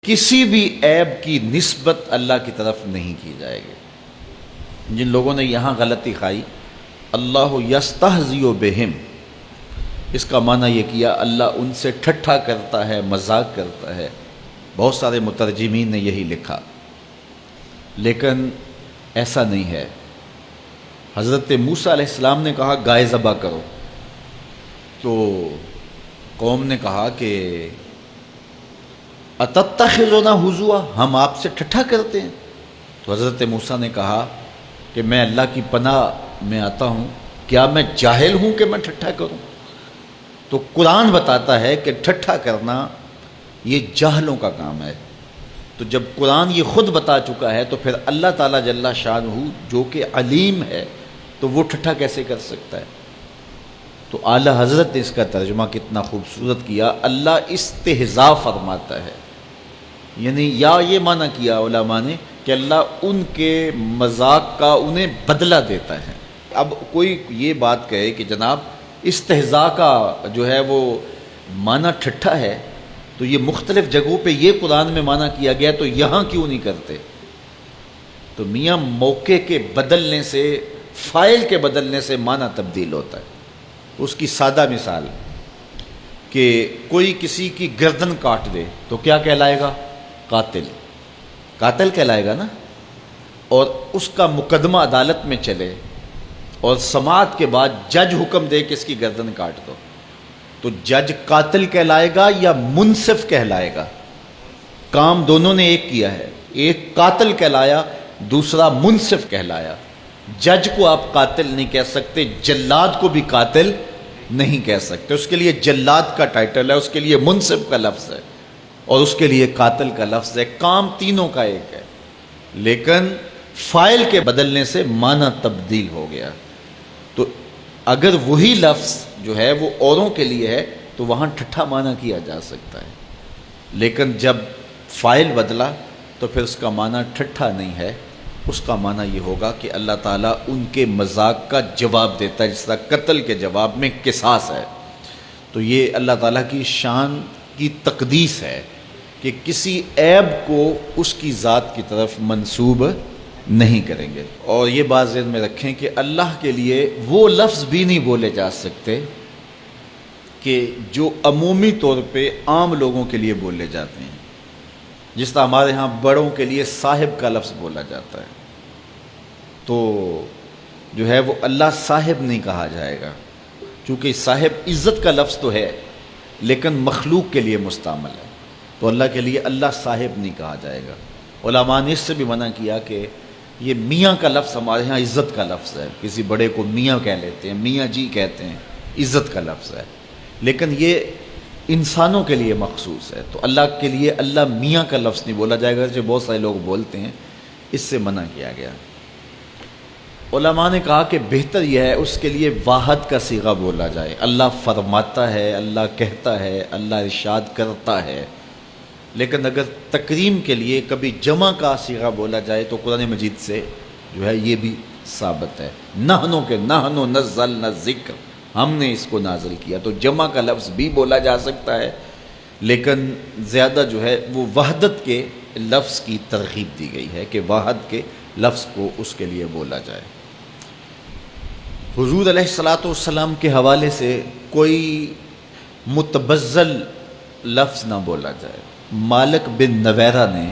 کسی بھی عیب کی نسبت اللہ کی طرف نہیں کی جائے گی۔ جن لوگوں نے یہاں غلطی کھائی، اللہ یستہزئ بہم، اس کا معنی یہ کیا اللہ ان سے ٹھٹھا کرتا ہے، مذاق کرتا ہے۔ بہت سارے مترجمین نے یہی لکھا، لیکن ایسا نہیں ہے۔ حضرت موسیٰ علیہ السلام نے کہا گائے ذبح کرو، تو قوم نے کہا کہ اتتخذنا ہزوا، ہم آپ سے ٹھٹھا کرتے ہیں؟ تو حضرت موسیٰ نے کہا کہ میں اللہ کی پناہ میں آتا ہوں، کیا میں جاہل ہوں کہ میں ٹھٹھا کروں؟ تو قرآن بتاتا ہے کہ ٹھٹھا کرنا یہ جاہلوں کا کام ہے۔ تو جب قرآن یہ خود بتا چکا ہے تو پھر اللہ تعالیٰ جل شانہ جو کہ علیم ہے تو وہ ٹھٹھا کیسے کر سکتا ہے؟ تو اعلیٰ حضرت نے اس کا ترجمہ کتنا خوبصورت کیا، اللہ استہزاء فرماتا ہے، یعنی یا یہ معنی کیا علماء نے کہ اللہ ان کے مذاق کا انہیں بدلہ دیتا ہے۔ اب کوئی یہ بات کہے کہ جناب استہزاء کا جو ہے وہ معنی ٹھٹھا ہے، تو یہ مختلف جگہوں پہ یہ قرآن میں معنی کیا گیا تو یہاں کیوں نہیں کرتے؟ تو میاں موقع کے بدلنے سے، فاعل کے بدلنے سے معنی تبدیل ہوتا ہے۔ اس کی سادہ مثال کہ کوئی کسی کی گردن کاٹ دے تو کیا کہلائے گا؟ قاتل، قاتل کہلائے گا نا۔ اور اس کا مقدمہ عدالت میں چلے اور سماعت کے بعد جج حکم دے کہ اس کی گردن کاٹ دو، تو جج قاتل کہلائے گا یا منصف کہلائے گا؟ کام دونوں نے ایک کیا ہے، ایک قاتل کہلایا، دوسرا منصف کہلایا۔ جج کو آپ قاتل نہیں کہہ سکتے، جلاد کو بھی قاتل نہیں کہہ سکتے، اس کے لیے جلاد کا ٹائٹل ہے، اس کے لیے منصف کا لفظ ہے اور اس کے لیے قاتل کا لفظ ہے۔ کام تینوں کا ایک ہے، لیکن فاعل کے بدلنے سے معنی تبدیل ہو گیا۔ تو اگر وہی لفظ جو ہے وہ اوروں کے لیے ہے تو وہاں ٹھٹھا معنی کیا جا سکتا ہے، لیکن جب فاعل بدلا تو پھر اس کا معنی ٹھٹھا نہیں ہے، اس کا معنی یہ ہوگا کہ اللہ تعالیٰ ان کے مذاق کا جواب دیتا ہے، جس طرح قتل کے جواب میں قصاص ہے۔ تو یہ اللہ تعالیٰ کی شان کی تقدیس ہے کہ کسی عیب کو اس کی ذات کی طرف منسوب نہیں کریں گے۔ اور یہ بات ذہن میں رکھیں کہ اللہ کے لیے وہ لفظ بھی نہیں بولے جا سکتے کہ جو عمومی طور پہ عام لوگوں کے لیے بولے جاتے ہیں، جس طرح ہمارے ہاں بڑوں کے لیے صاحب کا لفظ بولا جاتا ہے، تو جو ہے وہ اللہ صاحب نہیں کہا جائے گا، چونکہ صاحب عزت کا لفظ تو ہے لیکن مخلوق کے لیے مستعمل ہے، تو اللہ کے لیے اللہ صاحب نہیں کہا جائے گا۔ علماء نے اس سے بھی منع کیا کہ یہ میاں کا لفظ ہمارے ہاں عزت کا لفظ ہے، کسی بڑے کو میاں کہہ لیتے ہیں، میاں جی کہتے ہیں، عزت کا لفظ ہے، لیکن یہ انسانوں کے لیے مخصوص ہے، تو اللہ کے لیے اللہ میاں کا لفظ نہیں بولا جائے گا جو بہت سارے لوگ بولتے ہیں، اس سے منع کیا گیا۔ علماء نے کہا کہ بہتر یہ ہے اس کے لیے واحد کا صیغہ بولا جائے، اللہ فرماتا ہے، اللہ کہتا ہے، اللہ ارشاد کرتا ہے، لیکن اگر تکریم کے لیے کبھی جمع کا صیغہ بولا جائے تو قرآن مجید سے جو ہے یہ بھی ثابت ہے، نحنو کے نحنو نزلنا الذکر، ہم نے اس کو نازل کیا، تو جمع کا لفظ بھی بولا جا سکتا ہے، لیکن زیادہ جو ہے وہ وحدت کے لفظ کی ترغیب دی گئی ہے کہ واحد کے لفظ کو اس کے لیے بولا جائے۔ حضور علیہ الصلاۃ والسلام کے حوالے سے کوئی متبذل لفظ نہ بولا جائے۔ مالک بن نویرہ نے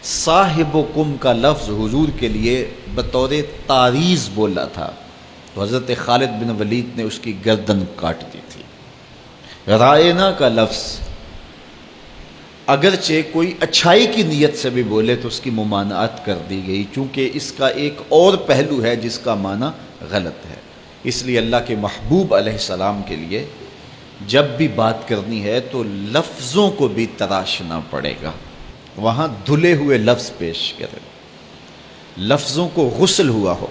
صاحبکم کا لفظ حضور کے لیے بطور تعریض بولا تھا، تو حضرت خالد بن ولید نے اس کی گردن کاٹ دی تھی۔ رائنا کا لفظ اگرچہ کوئی اچھائی کی نیت سے بھی بولے تو اس کی ممانعت کر دی گئی، چونکہ اس کا ایک اور پہلو ہے جس کا معنی غلط ہے، اس لیے اللہ کے محبوب علیہ السلام کے لیے جب بھی بات کرنی ہے تو لفظوں کو بھی تراشنا پڑے گا، وہاں دھلے ہوئے لفظ پیش کرے، لفظوں کو غسل ہوا ہو،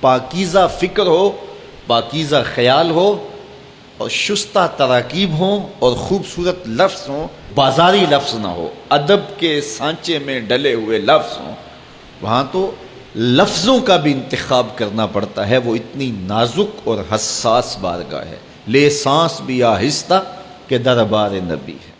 پاکیزہ فکر ہو، پاکیزہ خیال ہو، اور شستہ تراکیب ہوں اور خوبصورت لفظ ہوں، بازاری لفظ نہ ہو، ادب کے سانچے میں ڈلے ہوئے لفظ ہوں، وہاں تو لفظوں کا بھی انتخاب کرنا پڑتا ہے، وہ اتنی نازک اور حساس بارگاہ ہے۔ لے سانس بھی آہستہ کہ دربار نبی ہے۔